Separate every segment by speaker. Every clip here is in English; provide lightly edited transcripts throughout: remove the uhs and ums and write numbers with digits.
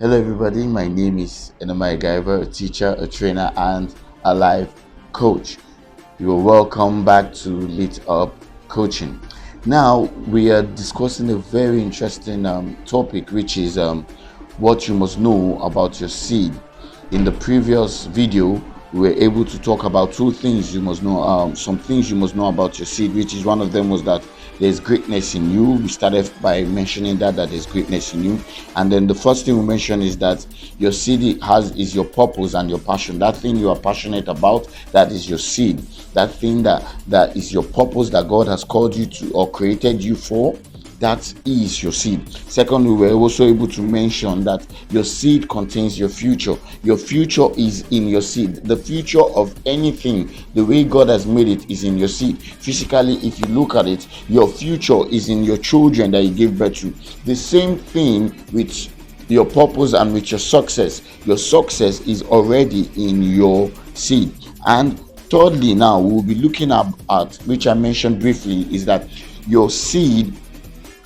Speaker 1: Hello, everybody. My name is Enamai Gaiva, a teacher, a trainer, and a life coach. You are welcome back to Lit Up Coaching. Now, we are discussing a very interesting topic, which is what you must know about your seed. In the previous video, we were able to talk about two things you must know, some things you must know about your seed, which is one of them was that there's greatness in you. We started by mentioning that there's greatness in you, and then the first thing we mentioned is that your seed is your purpose and your passion. That thing you are passionate about, that is your seed. That thing that is your purpose that God has called you to or created you for, that is your seed. Secondly, we were also able to mention that your seed contains your future. Your future is in your seed. The future of anything, the way God has made it, is in your seed. Physically, if you look at it, your future is in your children that you gave birth to. The same thing with your purpose and with your success. Your success is already in your seed. And thirdly, now we'll be looking at which I mentioned briefly, is that your seed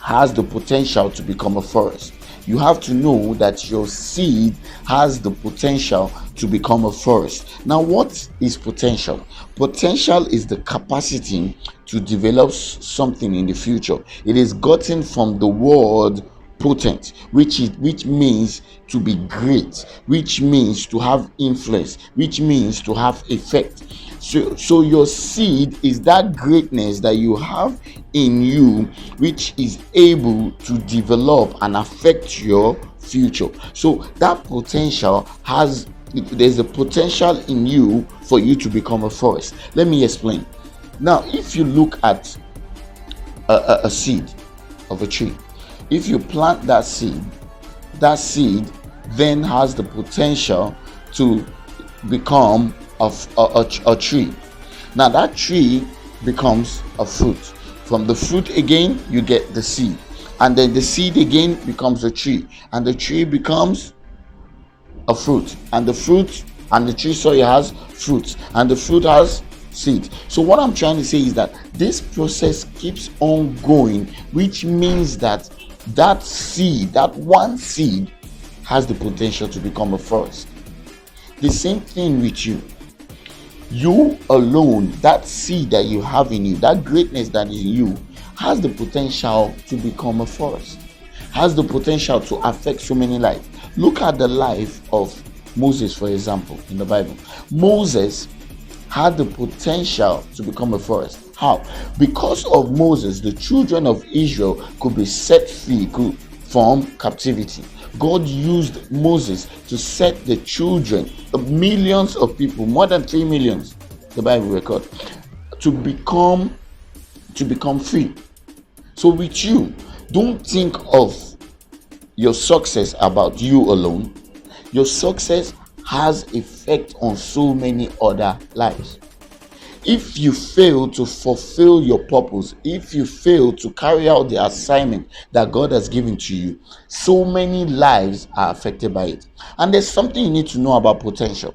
Speaker 1: has the potential to become a forest. You have to know that your seed has the potential to become a forest. Now, what is potential? Potential is the capacity to develop something in the future. It is gotten from the word potent, which means to be great, which means to have influence, which means to have effect. So your seed is that greatness that you have in you, which is able to develop and affect your future. So that potential there's a potential in you for you to become a forest. Let me explain. Now, if you look at a seed of a tree, if you plant that seed then has the potential to become a tree. Now that tree becomes a fruit. From the fruit again, you get the seed, and then the seed again becomes a tree, and the tree becomes a fruit, and the fruit and the tree has fruits, and the fruit has seed. So what I'm trying to say is that this process keeps on going, which means that seed, that one seed, has the potential to become a forest. The same thing with you. You alone, that seed that you have in you, that greatness that is in you, has the potential to become a forest, has the potential to affect so many lives. Look at the life of Moses, for example, in the Bible. Moses had the potential to become a forest. How? Because of Moses, the children of Israel could be set free from captivity. God used Moses to set the children, millions of people, more than 3 million, the Bible record, to become free. So with you, don't think of your success about you alone. Your success has effect on so many other lives. If you fail to fulfill your purpose, if you fail to carry out the assignment that God has given to you, so many lives are affected by it. And there's something you need to know about potential.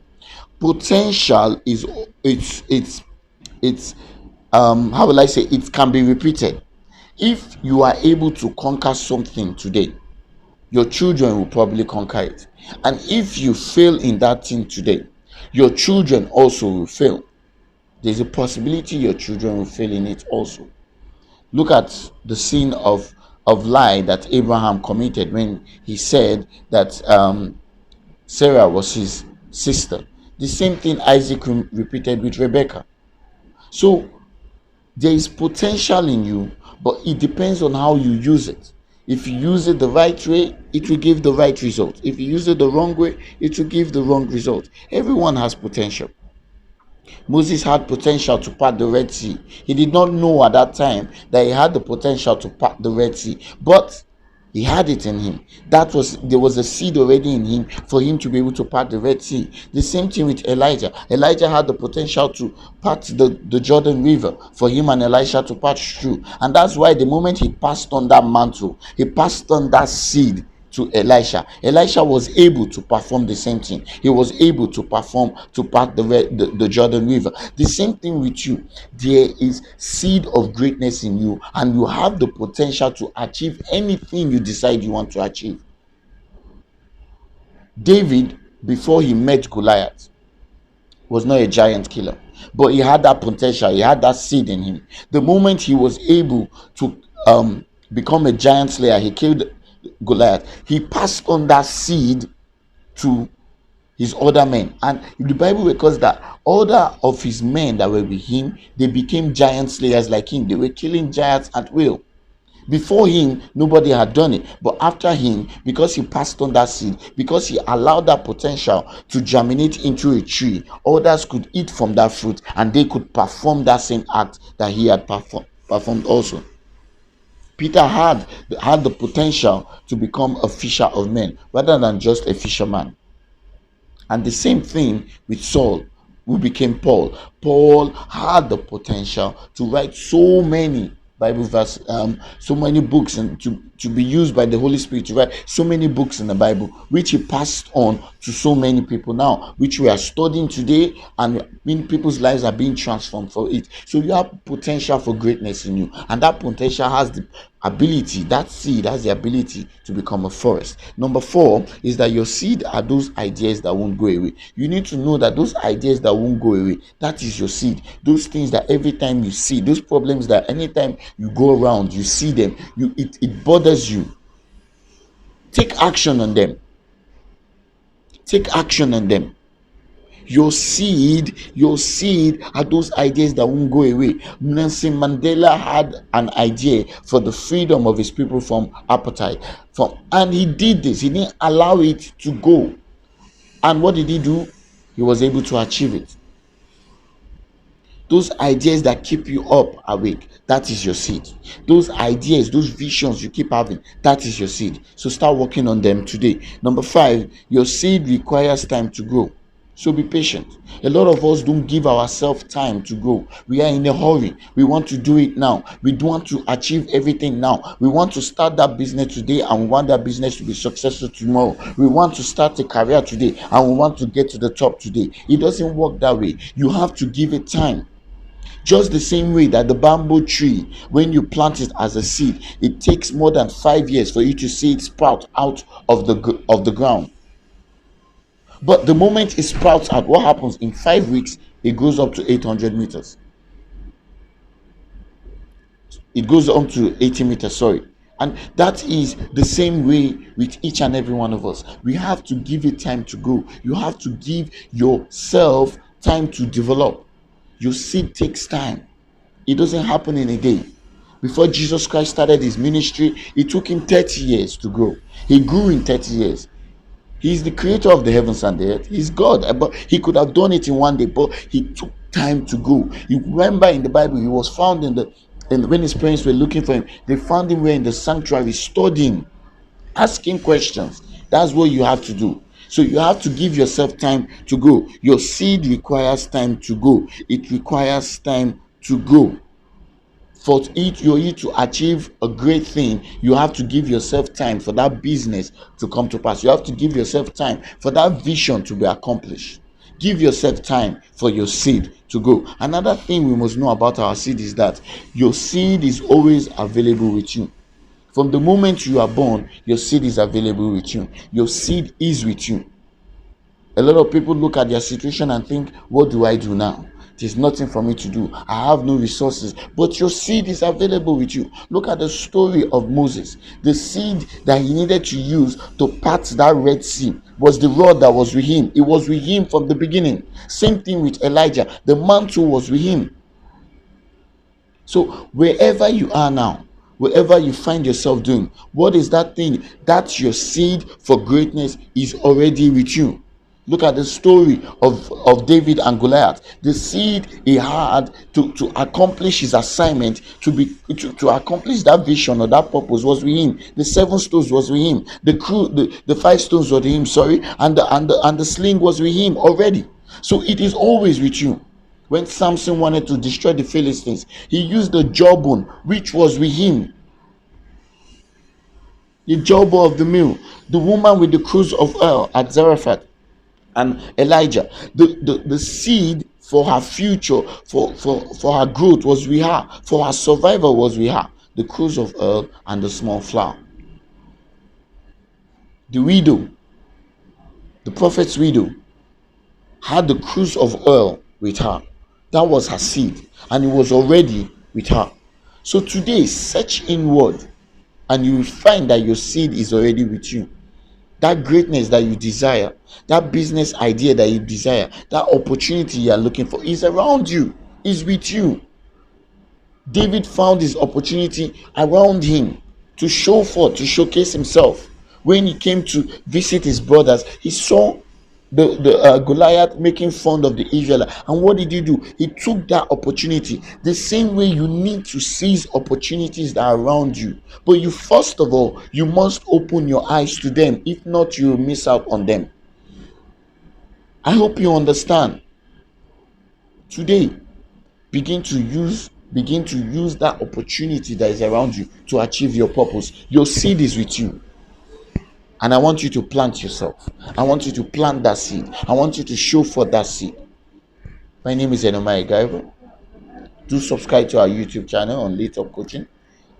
Speaker 1: Potential is how will I say, it can be repeated. If you are able to conquer something today, your children will probably conquer it. And if you fail in that thing today, your children also will fail. There's a possibility your children will fail in it also. Look at the sin of lie that Abraham committed when he said that Sarah was his sister. The same thing Isaac repeated with Rebecca. So there is potential in you, but it depends on how you use it. If you use it the right way, it will give the right result. If you use it the wrong way, it will give the wrong result. Everyone has potential. Moses had potential to part the Red Sea. He did not know at that time that he had the potential to part the Red Sea, but he had it in him. There was a seed already in him for him to be able to part the Red Sea. The same thing with Elijah. Elijah had the potential to part the Jordan River for him and Elisha to pass through. And that's why the moment he passed on that mantle, he passed on that seed to Elisha. Elisha was able to perform the same thing. He was able to perform to part the Jordan River. The same thing with you. There is seed of greatness in you, and you have the potential to achieve anything you decide you want to achieve. David, before he met Goliath, was not a giant killer, but he had that potential, he had that seed in him. The moment he was able to become a giant slayer, he killed Goliath, he passed on that seed to his other men. And the Bible records that other of his men that were with him, they became giant slayers like him. They were killing giants at will. Before him, nobody had done it. But after him, because he passed on that seed, because he allowed that potential to germinate into a tree, others could eat from that fruit and they could perform that same act that he had performed also. Peter had the potential to become a fisher of men rather than just a fisherman. And the same thing with Saul, who became Paul. Paul had the potential to write so many Bible verse, so many books, and to be used by the Holy Spirit to write so many books in the Bible, which he passed on to so many people now, which we are studying today, and many people's lives are being transformed for it. So you have potential for greatness in you, and that potential has the ability, that seed has the ability to become a forest. Number 4 is that your seed are those ideas that won't go away. You need to know that those ideas that won't go away, that is your seed. Those things that every time you see, those problems that anytime you go around, you see them, it bothers you. Take action on them. Take action on them. Your seed are those ideas that won't go away. Nelson Mandela had an idea for the freedom of his people from apartheid, and he did this. He didn't allow it to go. And what did he do? He was able to achieve it. Those ideas that keep you up awake, that is your seed. Those ideas, those visions you keep having, that is your seed. So start working on them today. Number 5, your seed requires time to grow. So be patient. A lot of us don't give ourselves time to grow. We are in a hurry. We want to do it now. We don't want to achieve everything now. We want to start that business today and we want that business to be successful tomorrow. We want to start a career today and we want to get to the top today. It doesn't work that way. You have to give it time. Just the same way that the bamboo tree, when you plant it as a seed, it takes more than 5 years for you to see it sprout out of the ground. But the moment it sprouts out, what happens? In 5 weeks, it goes up to 800 meters. It goes on to 80 meters, sorry. And that is the same way with each and every one of us. We have to give it time to grow. You have to give yourself time to develop. Your seed takes time. It doesn't happen in a day. Before Jesus Christ started his ministry, it took him 30 years to grow. He grew in 30 years. He's the creator of the heavens and the earth. He's God. But he could have done it in one day, but he took time to go. You remember in the Bible, he was found when his parents were looking for him, they found him in the sanctuary studying, asking questions. That's what you have to do. So you have to give yourself time to go. Your seed requires time to go. It requires time to go. For you to achieve a great thing, you have to give yourself time for that business to come to pass. You have to give yourself time for that vision to be accomplished. Give yourself time for your seed to go. Another thing we must know about our seed is that your seed is always available with you. From the moment you are born, your seed is available with you. Your seed is with you. A lot of people look at their situation and think, what do I do now? There's nothing for me to do. I have no resources. But your seed is available with you. Look at the story of Moses. The seed that he needed to use to part that Red Sea was the rod that was with him. It was with him from the beginning. Same thing with Elijah. The mantle was with him. So wherever you are now, wherever you find yourself doing, what is that thing? That's your seed for greatness is already with you. Look at the story of David and Goliath. The seed he had to accomplish his assignment, to accomplish that vision or that purpose was with him. The 7 stones was with him. The 5 stones were with him, and the sling was with him already. So it is always with you. When Samson wanted to destroy the Philistines, he used the jawbone which was with him. The jawbone of the mill. The woman with the cruse of oil at Zarephath. And Elijah, the seed for her future, for her growth was with her, for her survival was with her. The cruse of oil and the small flour. The widow The prophet's widow had the cruse of oil with her. That was her seed, and it was already with her. So today, search inward, and you will find that your seed is already with you. That greatness that you desire, that business idea that you desire, that opportunity you are looking for is around you, is with you. David found his opportunity around him to show forth, to showcase himself. When he came to visit his brothers, he saw the Goliath making fun of the Israelite. And what did he do? He took that opportunity. The same way you need to seize opportunities that are around you. But you, first of all, you must open your eyes to them. If not, you will miss out on them. I hope you understand. Today, begin to use that opportunity that is around you to achieve your purpose. Your seed is with you, and I want you to plant yourself. I want you to plant that seed. I want you to show for that seed. My name is Enomai Gaivo. Do subscribe to our YouTube channel on Lit Up Coaching.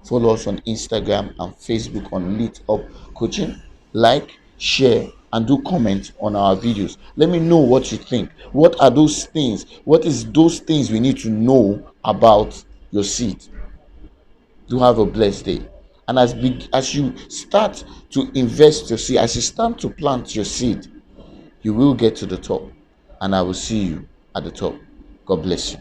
Speaker 1: Follow us on Instagram and Facebook on Lit Up Coaching. Like, share, and do comment on our videos. Let me know what you think. What are those things? What is those things we need to know about your seed? Do have a blessed day. And as you start to invest your seed, as you start to plant your seed, you will get to the top. And I will see you at the top. God bless you.